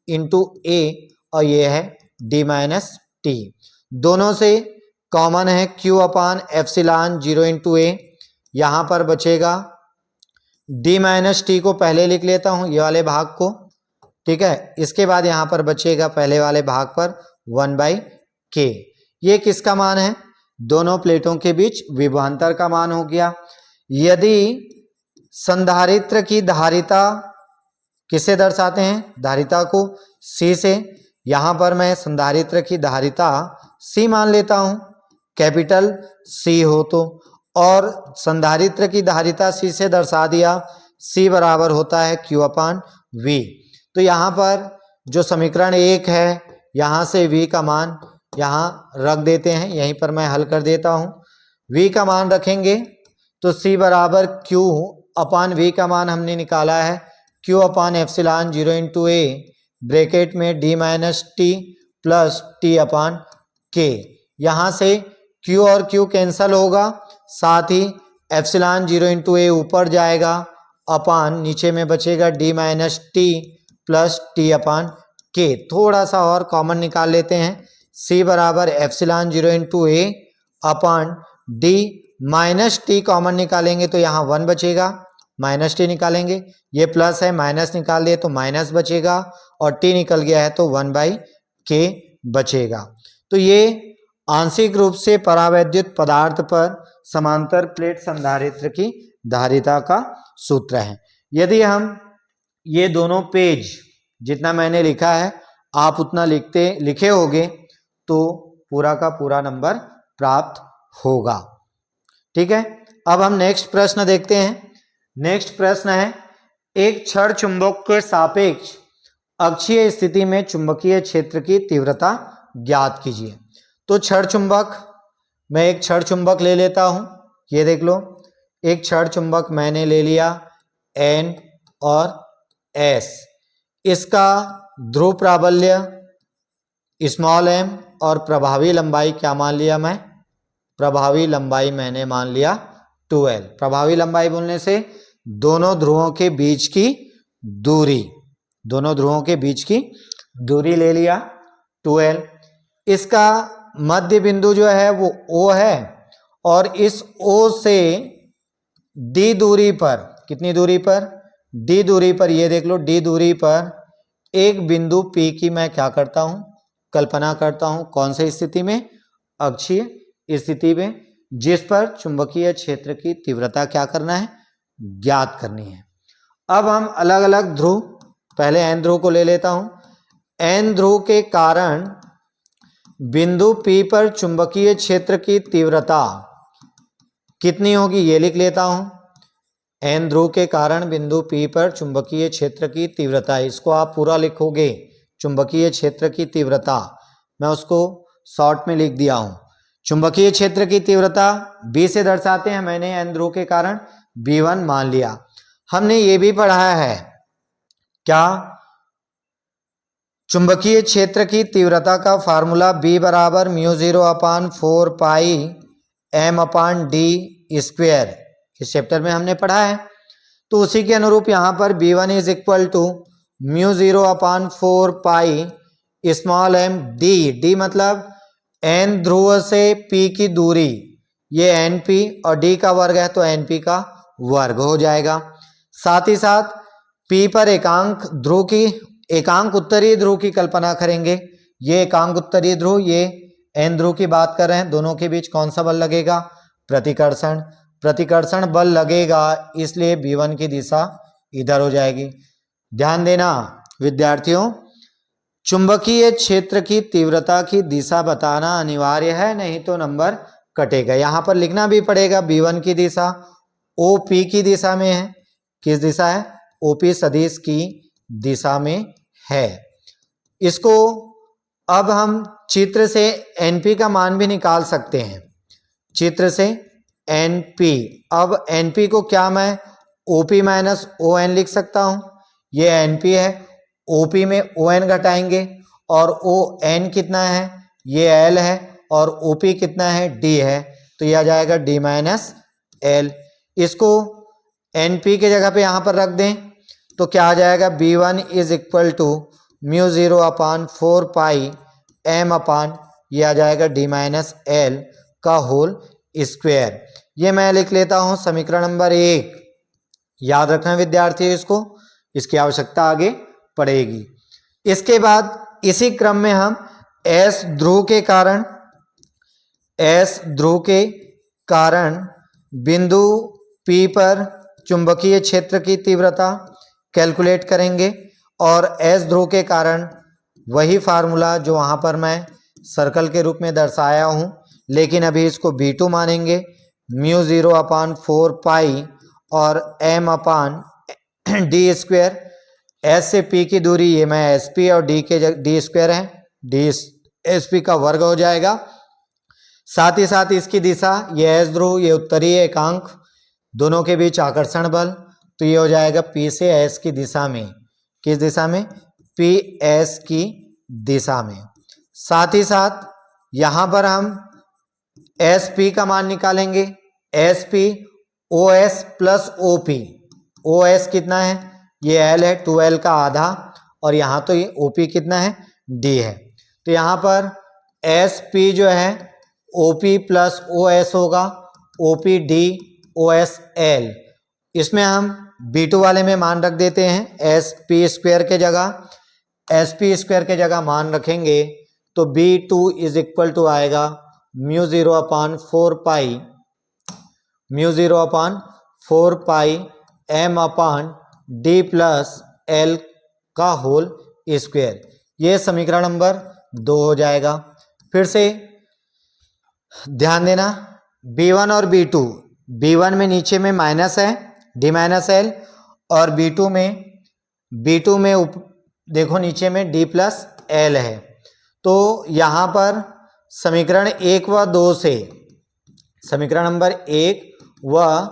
into A, और ये है D-T। दोनों से कॉमन है Q upon epsilon 0 into A, यहाँ पर बचेगा D-T को पहले लिख लेता हूँ ये वाले भाग को, ठीक है। इसके बाद यहाँ पर बचेगा पहले वाले भाग पर 1/K। ये किसका मान है? दोनों प्लेटों के बीच विभवांतर का मान हो गया। यदि संधारित्र की धारिता किसे दर्शाते हैं? धारिता को C से, यहाँ पर मैं संधारित्र की धारिता C मान लेता हूँ, कैपिटल C हो तो, और संधारित्र की धारिता C से दर्शा दिया, C बराबर होता है Q अपान V। तो यहाँ पर जो समीकरण 1 है, यहाँ से V का मान यहाँ रख देते हैं, यहीं पर मैं हल कर देता हूँ। V का मान रखेंगे तो C बराबर Q अपान V का मान हमने निकाला है Q upon epsilon 0 into A bracket में D-T प्लस T अपान K। यहाँ से Q और Q कैंसल होगा, साथ ही एप्सिलॉन 0 इंटू A ऊपर जाएगा, अपान नीचे में बचेगा D-T प्लस T अपान K। थोड़ा सा और कॉमन निकाल लेते हैं, C बराबर epsilon 0 into A upon D-T common निकालेंगे तो यहाँ 1 बचेगा, -T निकालेंगे, ये प्लस है, माइनस निकाल दिए तो माइनस बचेगा, और T निकल गया है तो 1/K बचेगा। तो ये आंशिक रूप से परावैद्युत पदार्थ पर समांतर प्लेट संधारित्र की धारिता का सूत्र है। यदि हम ये दोनों पेज जितना मैंने लिखा है आप उतना लिखे होगे तो पूरा का पूरा नंबर प्राप्त होगा, ठीक है। अब हम नेक्स्ट प्रश्न देखते हैं। नेक्स्ट प्रश्न है, एक छड़ चुंबक के सापेक्ष अक्षीय स्थिति में चुंबकीय क्षेत्र की तीव्रता ज्ञात कीजिए। तो छड़ चुंबक, मैं एक छड़ चुंबक ले लेता हूं, ये देख लो, एक छड़ चुंबक मैंने ले लिया N और S। इसका ध्रुव प्राबल्य m और प्रभावी लंबाई क्या मान लिया मैं? प्रभावी लंबाई मैंने मान लिया 2L। प्रभावी लंबाई बोलने से दोनों ध्रुवों के बीच की दूरी, दोनों ध्रुवों के बीच की दूरी ले लिया 2L। इसका मध्य बिंदु जो है वो O है, और इस O से D दूरी पर, कितनी दूरी पर? D दूरी पर, ये देख लो, D दूरी पर एक बिंदु P की मैं क्या करता हूं? कल्पना करता हूं। कौन सी स्थिति में? अक्षीय स्थिति में, जिस पर चुंबकीय क्षेत्र की तीव्रता क्या करना है? ज्ञात करनी है। अब हम अलग अलग ध्रुव, पहले N ध्रुव को ले लेता हूं। N ध्रुव के कारण बिंदु P पर चुंबकीय क्षेत्र की तीव्रता कितनी होगी ये लिख लेता हूं। N ध्रुव के कारण बिंदु P पर चुंबकीय क्षेत्र की तीव्रता, इसको आप पूरा लिखोगे, चुंबकीय क्षेत्र की तीव्रता, मैं उसको शॉर्ट में लिख दिया हूं। चुंबकीय क्षेत्र की तीव्रता B से दर्शाते हैं, मैंने N ध्रुव के कारण B1 मान लिया। हमने ये भी पढ़ा है क्या? चुंबकीय क्षेत्र की तीव्रता का फार्मूला B बराबर μ0 अपान 4 पाई m अपान d स्क्वेयर, इस चैप्टर में हमने पढ़ा है। तो उसी के अनुरूप यहाँ पर B1 is equal to μ0 upon 4 pi m d मतलब N ध्रुव से P की दूरी, ये NP और D का वर्ग है तो NP का वर्ग हो जाएगा। साथ ही साथ P पर एकांक ध्रुव की, एकांक उत्तरीय ध्रुव की कल्पना करेंगे। ये एकांक उत्तरीय ध्रुव, ये N ध्रुव की बात कर रहे हैं, दोनों के बीच कौन सा बल लगेगा? प्रतिकर्षण। प्रतिकर्षण बल लगेगा, इसलिए B1 की दिशा इधर हो जाएगी। ध्यान देना विद्यार्थियों, चुंबकीय क्षेत्र की तीव्रता की दिशा बताना अनिवार्य है, नहीं तो नंबर कटेगा। यहाँ पर लिखना भी पड़ेगा B1 की दिशा OP की दिशा में है। किस दिशा है? OP सदिश की दिशा में है। इसको अब हम चित्र से एनपी का मान भी निकाल सकते हैं, चित्र से एनपी। अब एनपी को क्या मैं ओपी माइनस ओ एन लिख सकता हूं, ये एनपी है, ओपी में ओ एन घटाएंगे और ओ एन कितना है, ये एल है, और ओपी कितना है, डी है, तो यह आ जाएगा डी माइनस एल। इसको एनपी के जगह पे यहां पर रख दें तो क्या आ जाएगा, B one is equal to mu zero upon 4 pi M upon, ये आ जाएगा डी माइनस एल का होल स्क्वायर। ये मैं लिख लेता हूं समीकरण नंबर 1। याद रखना विद्यार्थी, इसकी आवश्यकता आगे पड़ेगी। इसके बाद इसी क्रम में हम एस ध्रुव के कारण बिंदु P पर चुंबकीय क्षेत्र की तीव्रता कैलकुलेट करेंगे, और एस ध्रुव के कारण वही फार्मूला जो वहां पर मैं सर्कल के रूप में दर्शाया हूं, लेकिन अभी इसको B2 मानेंगे, म्यू ज़ीरो अपान 4 पाई और m अपान डी स्क्वायर। एस से P की दूरी, ये मैं एस पी और डी के डी स्क्वायर है, डी एस पी का वर्ग हो जाएगा। साथ ही साथ इसकी दिशा, ये एस ध्रुव, ये उत्तरीय एकांक, दोनों के बीच आकर्षण बल, तो ये हो जाएगा P से S की दिशा में, किस दिशा में, P S की दिशा में। साथ ही साथ यहां पर हम एस पी का मान निकालेंगे, S P O S plus O P. O S कितना है, ये एल है, 2L का आधा, और यहाँ तो ये ओ पी कितना है, डी है। तो यहाँ पर एस पी जो है O P plus O S होगा, O P D O S L. इसमें हम B2 वाले में मान रख देते हैं, एस पी स्क्वायर के जगह मान रखेंगे तो B2 इज इक्वल टू आएगा mu zero upon 4 pi M अपान डी प्लस एल का होल स्क्वायर। ये समीकरण नंबर 2 हो जाएगा। फिर से ध्यान देना, B1 और B2, B1 में नीचे में माइनस है, डी माइनस एल, और B2 में देखो नीचे में डी प्लस एल है। तो यहाँ पर समीकरण 1 व 2 से, समीकरण नंबर 1 व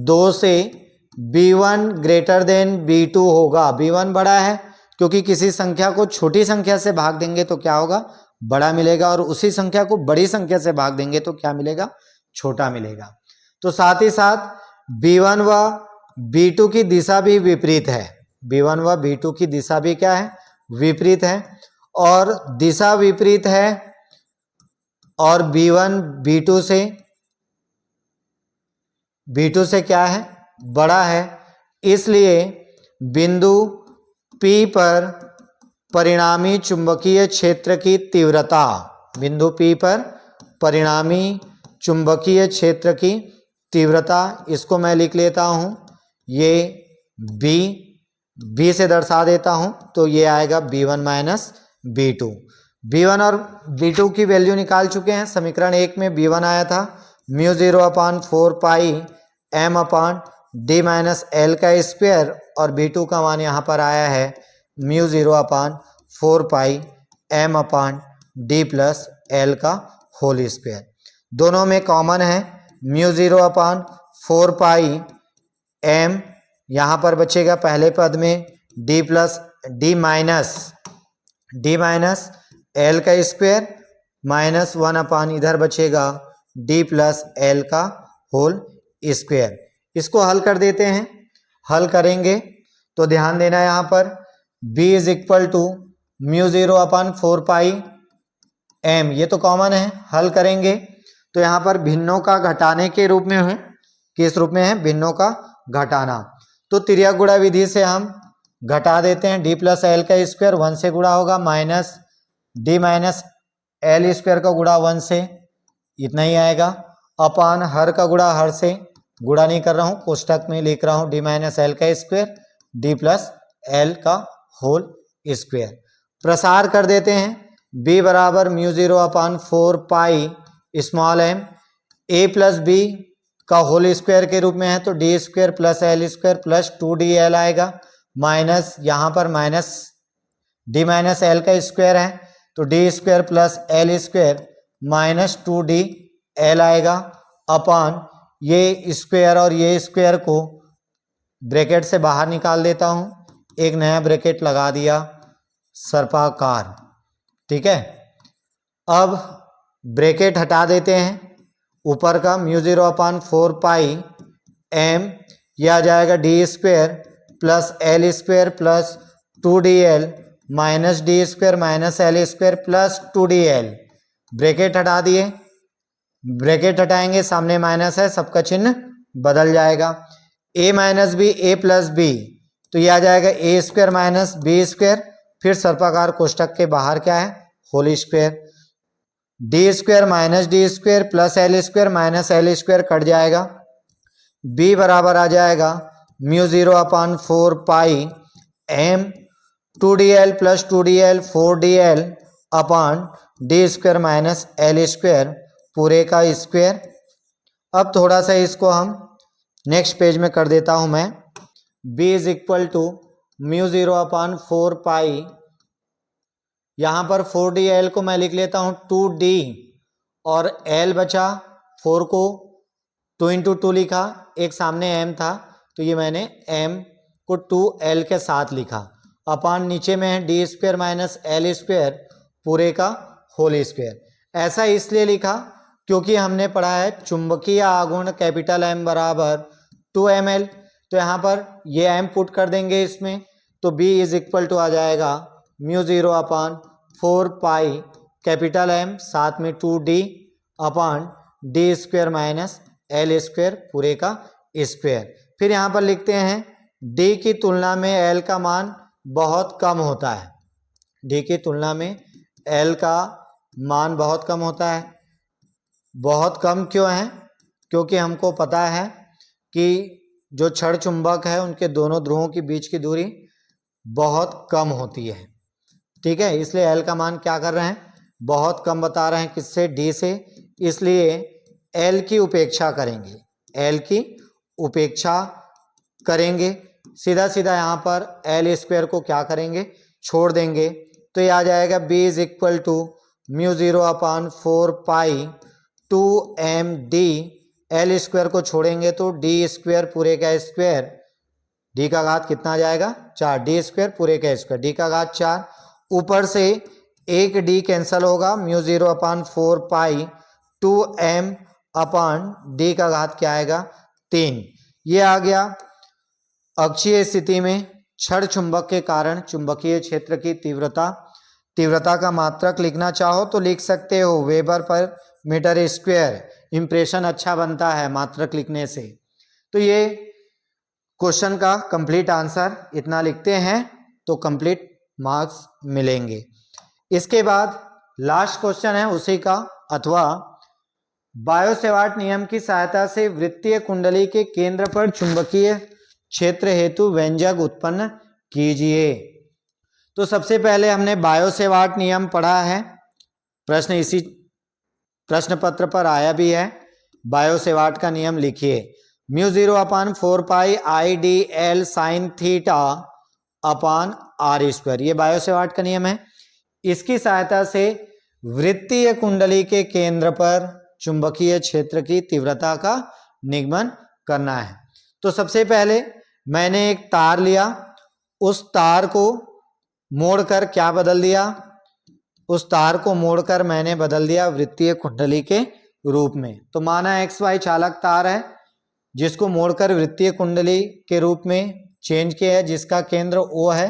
2 से B1 ग्रेटर देन B2 होगा। B1 बड़ा है, क्योंकि किसी संख्या को छोटी संख्या से भाग देंगे तो क्या होगा, बड़ा मिलेगा, और उसी संख्या को बड़ी संख्या से भाग देंगे तो क्या मिलेगा, छोटा मिलेगा। तो साथ ही साथ B1 व B2 की दिशा भी विपरीत है, B1 व B2 की दिशा भी क्या है, विपरीत है, और दिशा विपरीत है, और B1 B2 से क्या है, बड़ा है। इसलिए बिंदु P पर परिणामी चुंबकीय क्षेत्र की तीव्रता, बिंदु P पर परिणामी चुंबकीय क्षेत्र की तीव्रता, इसको मैं लिख लेता हूं, ये B से दर्शा देता हूं, तो ये आएगा B1 माइनस B2। B1 और B2 की वैल्यू निकाल चुके हैं। समीकरण 1 में B1 आया था mu zero upon 4 pi M अपान डी माइनस एल का स्क्वायर, और B2 का मान यहाँ पर आया है mu zero upon 4 pi M अपान डी प्लस एल का होल स्क्वायर। दोनों में कॉमन है, mu zero upon 4 pi M, यहाँ पर बचेगा पहले पद में डी माइनस एल का स्क्वायर, माइनस 1 अपान इधर बचेगा डी प्लस एल का होल स्क्वायर। इसको हल कर देते हैं। हल करेंगे तो ध्यान देना, यहाँ पर B is equal to mu zero upon 4 pi M, ये तो कॉमन है। हल करेंगे तो यहाँ पर भिन्नों का घटाने के रूप में है, किस रूप में है, भिन्नों का घटाना। तो तिर्यक गुणा विधि से हम घटा देते हैं, डी प्लस एल का स्क्वायर 1 से गुणा होगा, minus D minus L square का गुणा 1 से, इतना ही आएगा, अपान हर का गुणा हर से, गुणा नहीं कर रहा हूँ, कोष्टक में लिख रहा हूँ, डी माइनस एल का स्क्वायर डी प्लस एल का होल स्क्वायर। प्रसार कर देते हैं, b बराबर mu zero upon 4 pi small M, a plus B का होल स्क्वायर के रूप में है, तो D square plus L square plus 2DL आएगा, माइनस यहाँ पर माइनस डी माइनस एल का स्क्वायर है तो D square plus L square minus 2d L आएगा अपॉन ये स्क्वायर और ये स्क्वायर को ब्रैकेट से बाहर निकाल देता हूं, एक नया ब्रैकेट लगा दिया सर्पाकार। ठीक है, अब ब्रैकेट हटा देते हैं, ऊपर का म्यू 0/4 m, यह आ जाएगा D square plus L square plus 2dl minus D square minus L square plus 2dl। Bracket हटा दिए, ब्रैकेट हटाएंगे सामने माइनस है, सबका चिन्ह बदल जाएगा। a minus B A plus B, तो यह आ जाएगा A square minus B square, फिर सर्पाकार कोष्टक के बाहर क्या है whole square, D square minus D square plus L square minus L square cut जाएगा, b बराबर आ जाएगा mu 0/4 m 2dl plus 2dl 4dl upon D square minus L square पूरे का स्क्वायर। अब थोड़ा सा इसको हम नेक्स्ट पेज में कर देता हूं मैं, b is equal to mu 0/4, यहाँ पर 4dl को मैं लिख लेता हूँ 2d और l बचा, 4 को 2 इंटू 2 लिखा, एक सामने m था तो ये मैंने m को 2l के साथ लिखा, अपॉन नीचे में है D square minus L square पूरे का होल स्क्वायर। ऐसा इसलिए लिखा क्योंकि हमने पढ़ा है चुंबकीय आघूर्ण कैपिटल M बराबर 2ml, तो यहाँ पर ये m पुट कर देंगे इसमें, तो b इज इक्वल टू आ जाएगा म्यू 0/4 कैपिटल M साथ में 2d upon D square minus L square पूरे का स्क्वायर। फिर यहाँ पर लिखते हैं d की तुलना में l का मान बहुत कम होता है, d की तुलना में l का मान बहुत कम होता है। बहुत कम क्यों है? क्योंकि हमको पता है कि जो क्षण चुंबक है उनके दोनों ध्रुवों के बीच की दूरी बहुत कम होती है। ठीक है, इसलिए l का मान क्या कर रहे हैं, बहुत कम बता रहे हैं, किससे, d से, इसलिए l की उपेक्षा करेंगे, l की उपेक्षा करेंगे, सीधा सीधा यहाँ पर एल स्क्वायर को क्या करेंगे, छोड़ देंगे, तो ये आ जाएगा b is equal to mu 0/4 2md, L square को छोड़ेंगे तो डी स्क्वायर पूरे का स्क्वायर, डी का घात कितना आ जाएगा 4, डी स्क्वायर पूरे का स्क्वायर, डी का घात 4, ऊपर से एक डी कैंसिल होगा, म्यू 0/4 2m अपॉन डी का घात क्या आएगा 3। ये आ गया अक्षीय स्थिति में क्षण चुंबक के कारण चुंबकीय क्षेत्र की तीव्रता का मात्रक लिखना चाहो तो लिख सकते हो वेबर पर मीटर स्क्वायर, इंप्रेशन अच्छा बनता है मात्रक लिखने से। तो ये क्वेश्चन का कंप्लीट आंसर इतना लिखते हैं तो कंप्लीट मार्क्स मिलेंगे। इसके बाद लास्ट क्वेश्चन है उसी का, अथवा बायो-सेवार्ट नियम की सहायता से वृत्तीय कुंडली के केंद्र पर चुंबकीय क्षेत्र हेतु व्यंजक उत्पन्न कीजिए। तो सबसे पहले हमने बायो-सेवार्ट नियम पढ़ा है, प्रश्न इसी प्रश्न पत्र पर आया भी है, बायो-सेवार्ट का नियम लिखिए, mu 0/4 I D L sine theta upon R square, ये बायो-सेवार्ट का नियम है। इसकी सहायता से वृत्तीय कुंडली के केंद्र पर चुंबकीय क्षेत्र की तीव्रता का निगमन करना है। तो सबसे पहले मैंने एक तार लिया, उस तार को मोड़कर क्या बदल दिया, उस तार को मोड़कर मैंने बदल दिया वृत्तीय कुंडली के रूप में। तो माना XY चालक तार है जिसको मोड़कर वृत्तीय कुंडली के रूप में चेंज किया है, जिसका केंद्र O है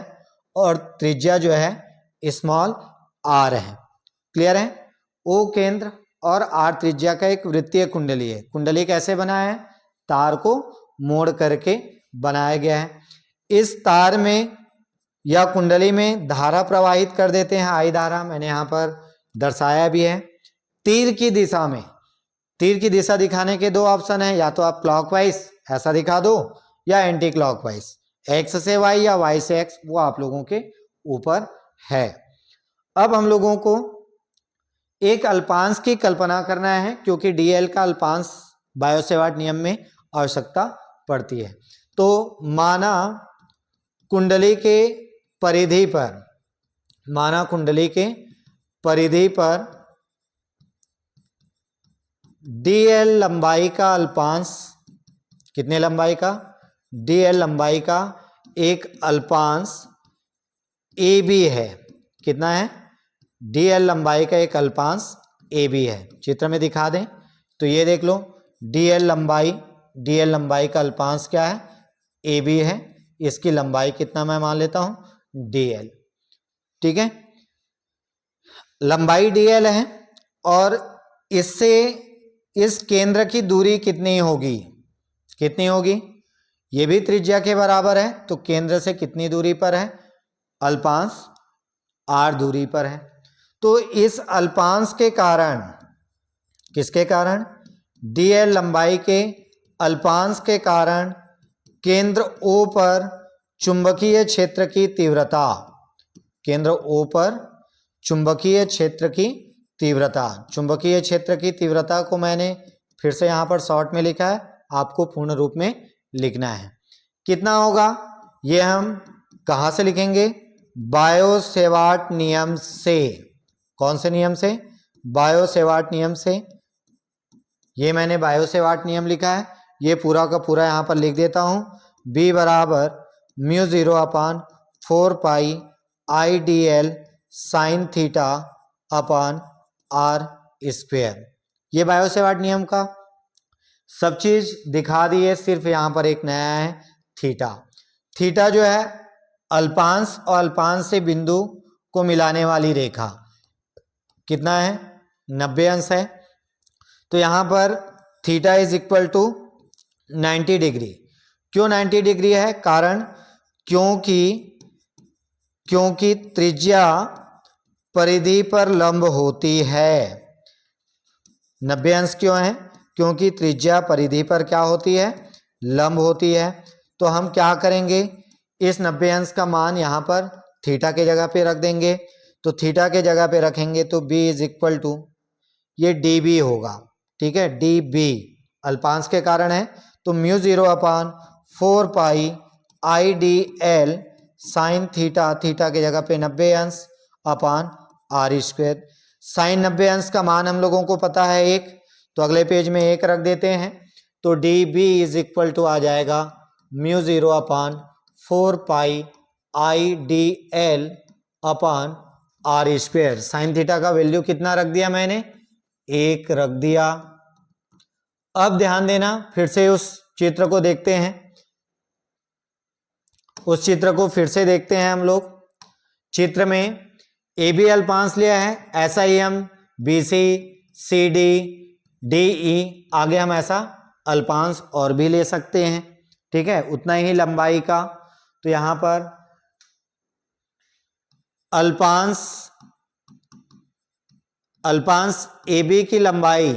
और त्रिज्या जो है स्मॉल r है। क्लियर है? O केंद्र और r त्रिज्या का एक वृत्तीय कुंडली है। कुंडली कैसे बना है? तार को मोड़ करके बनाया गया है। इस तार में या कुंडली में धारा प्रवाहित कर देते हैं, I धारा, मैंने यहाँ पर दर्शाया भी है। तीर की दिशा में, तीर की दिशा दिखाने के दो ऑप्शन है, या तो आप क्लॉकवाइज ऐसा दिखा दो या एंटी क्लॉकवाइज, x से y या y से x, वो आप लोगों के ऊपर है। अब हम लोगों को एक अल्पांश की कल्पना करना है क्योंकि dl का अल्पांश बायो-सेवार्ट नियम में आवश्यकता पड़ती है। तो माना कुंडली के परिधि पर माना कुंडली के परिधि पर dl लंबाई का अल्पांश, कितने लंबाई का, dl लंबाई का एक अल्पांश AB है। कितना है, dl लंबाई का एक अल्पांश AB है। चित्र में दिखा दें तो ये देख लो, dl लंबाई का अल्पांश क्या है, AB है। इसकी लंबाई कितना मैं मान लेता हूं, dl। ठीक है, लंबाई dl है और इससे इस केंद्र की दूरी कितनी होगी, कितनी होगी, ये भी त्रिज्या के बराबर है, तो केंद्र से कितनी दूरी पर है, अल्पांश r दूरी पर है। तो इस अल्पांश के कारण, किसके कारण, dl लंबाई के अल्पांश के कारण केंद्र O पर चुंबकीय क्षेत्र की तीव्रता, केंद्र O पर चुंबकीय क्षेत्र की तीव्रता, चुंबकीय क्षेत्र की तीव्रता को मैंने फिर से यहां पर शॉर्ट में लिखा है, आपको पूर्ण रूप में लिखना है। कितना होगा, ये हम कहां से लिखेंगे, बायो-सेवार्ट नियम से। कौन से नियम से, बायो-सेवार्ट नियम से। ये मैंने बायो-सेवार्ट नियम लिखा है, ये पूरा का पूरा यहां पर लिख देता हूं। B बराबर μ0/4 पाई IDL sine theta upon r square. ये बायो-सेवार्ट नियम का सब चीज दिखा दी है, सिर्फ यहां पर एक नया है, थीटा। थीटा जो है अल्पांश और अल्पांश से बिंदु को मिलाने वाली रेखा, कितना है, 90 अंश है। तो यहां पर theta is equal to 90 degree. क्यों 90 डिग्री है, कारण क्योंकि त्रिज्या परिधि पर लंब होती है। 90 अंश क्यों है, क्योंकि त्रिज्या परिधि पर क्या होती है, लंब होती है। तो हम क्या करेंगे, इस 90 अंश का मान यहाँ पर थीटा के जगह पे रख देंगे। तो थीटा के जगह पे रखेंगे तो b इज इक्वल टू, ये db होगा। ठीक है, db अल्पांश के कारण है, तो μ0/4 पाई IDL साइन थीटा, थीटा के जगह पे 90 अंश अपान r स्क्वायर। साइन 90 अंश का मान हम लोगों को पता है 1, तो अगले पेज में 1 रख देते हैं। तो db इज इक्वल टू आ जाएगा μ0/4 पाई IDL अपान r स्क्वायर। साइन थीटा का वैल्यू कितना रख दिया मैंने, 1 रख दिया। अब ध्यान देना, फिर से उस चित्र को देखते हैं, उस चित्र को फिर से देखते हैं हम लोग। चित्र में AB अल्पांश लिया है, ऐसा ही हम BC CD DE आगे हम ऐसा अल्पांश और भी ले सकते हैं। ठीक है, उतना ही लंबाई का। तो यहां पर अल्पांश AB की लंबाई,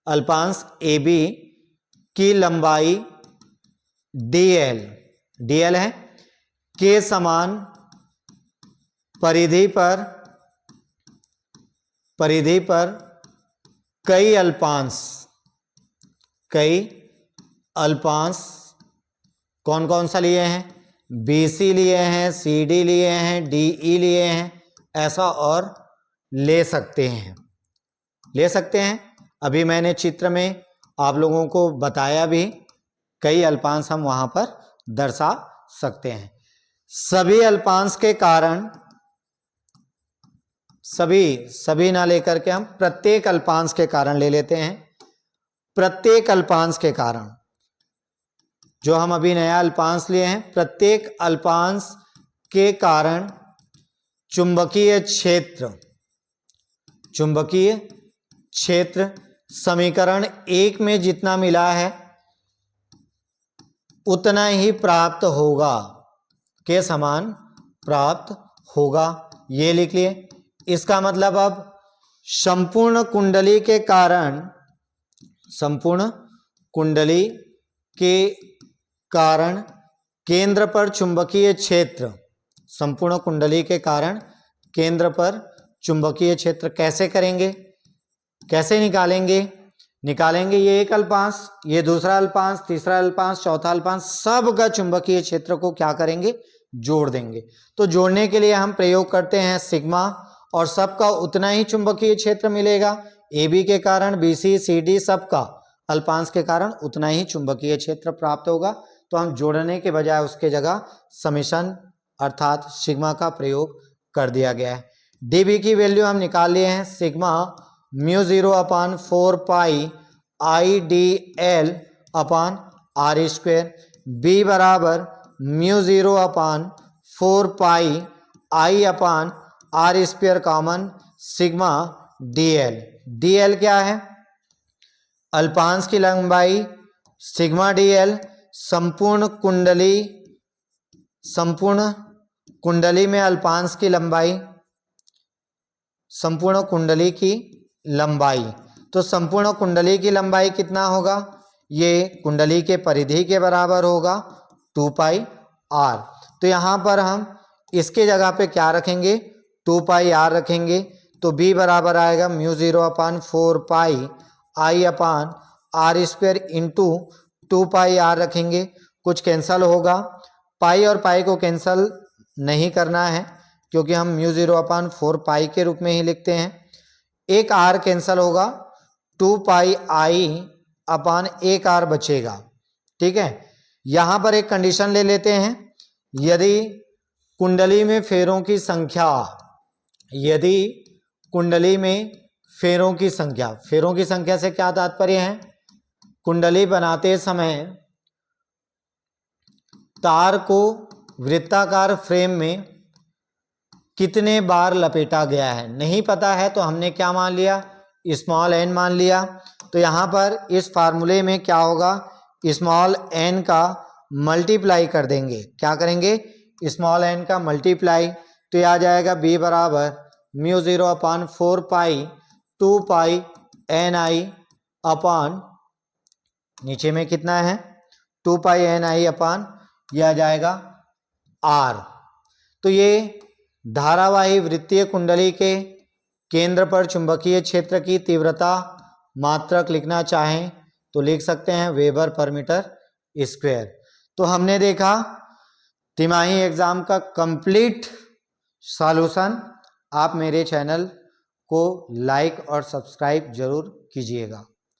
अल्पांश AB की लंबाई dl है, के समान परिधि पर कई अल्पांश कौन कौन सा लिए हैं, BC लिए हैं, CD लिए हैं, DE लिए हैं, ऐसा और ले सकते हैं। अभी मैंने चित्र में आप लोगों को बताया भी, कई अल्पांश हम वहां पर दर्शा सकते हैं। सभी अल्पांश के कारण, सभी ना लेकर के हम प्रत्येक अल्पांश के कारण ले लेते हैं। प्रत्येक अल्पांश के कारण, जो हम अभी नया अल्पांश लिए हैं, प्रत्येक अल्पांश के कारण चुंबकीय क्षेत्र समीकरण 1 में जितना मिला है उतना ही प्राप्त होगा, के समान प्राप्त होगा। ये लिख लिए। इसका मतलब अब संपूर्ण कुंडली के कारण केंद्र पर चुंबकीय क्षेत्र, संपूर्ण कुंडली के कारण केंद्र पर चुंबकीय क्षेत्र कैसे करेंगे, कैसे निकालेंगे, ये एक अल्पांश, ये दूसरा अल्पांश, तीसरा अल्पांश, चौथा अल्पांश, सब का चुंबकीय क्षेत्र को क्या करेंगे, जोड़ देंगे। तो जोड़ने के लिए हम प्रयोग करते हैं सिग्मा, और सबका उतना ही चुंबकीय क्षेत्र मिलेगा। ए बी के कारण, बी सी सी डी सबका अल्पांश के कारण उतना ही चुंबकीय क्षेत्र प्राप्त होगा। तो हम जोड़ने के बजाय उसके जगह समेशन अर्थात सिग्मा का प्रयोग कर दिया गया है। डी बी की वैल्यू हम निकाल लिए हैं, sigma mu 0/4 pi IDL upon are square. B बराबर mu 0/4 pi I upon are square common sigma DL। DL क्या है? अल्पांश की लंबाई सिग्मा DL संपूर्ण कुंडली में अल्पांश की लंबाई, संपूर्ण कुंडली की लंबाई। तो संपूर्ण कुंडली की लंबाई कितना होगा? ये कुंडली के परिधि के बराबर होगा 2 पाई r। तो यहाँ पर हम इसके जगह पे क्या रखेंगे? 2 पाई r रखेंगे। तो b बराबर आएगा mu 0/4 pi I upon are square into 2 pi r रखेंगे। कुछ कैंसल होगा, पाई और पाई को कैंसल नहीं करना है क्योंकि हम म्यू 0/4 पाई के रूप में ही लिखते हैं। एक r कैंसल होगा, 2 पाई आई अपान एक r बचेगा। ठीक है, यहां पर एक कंडीशन ले लेते हैं। यदि कुंडली में फेरों की संख्या, यदि कुंडली में फेरों की संख्या से क्या तात्पर्य है? कुंडली बनाते समय तार को वृत्ताकार फ्रेम में कितने बार लपेटा गया है नहीं पता है, तो हमने क्या मान लिया? स्मॉल n मान लिया। तो यहाँ पर इस फार्मूले में क्या होगा? स्मॉल n का मल्टीप्लाई कर देंगे। क्या करेंगे? स्मॉल n का मल्टीप्लाई। तो यह आ जाएगा b बराबर म्यू 0/4 पाई 2 पाई एन आई अपान, नीचे में कितना है? 2 पाई एन आई अपान, यह आ जाएगा r। तो ये धारावाही वृत्तीय कुंडली के केंद्र पर चुंबकीय क्षेत्र की तीव्रता मात्रक लिखना चाहें तो लिख सकते हैं, वेबर पर मीटर स्क्वायर। तो हमने देखा तिमाही एग्जाम का कंप्लीट सॉल्यूशन। आप मेरे चैनल को लाइक और सब्सक्राइब जरूर कीजिएगा।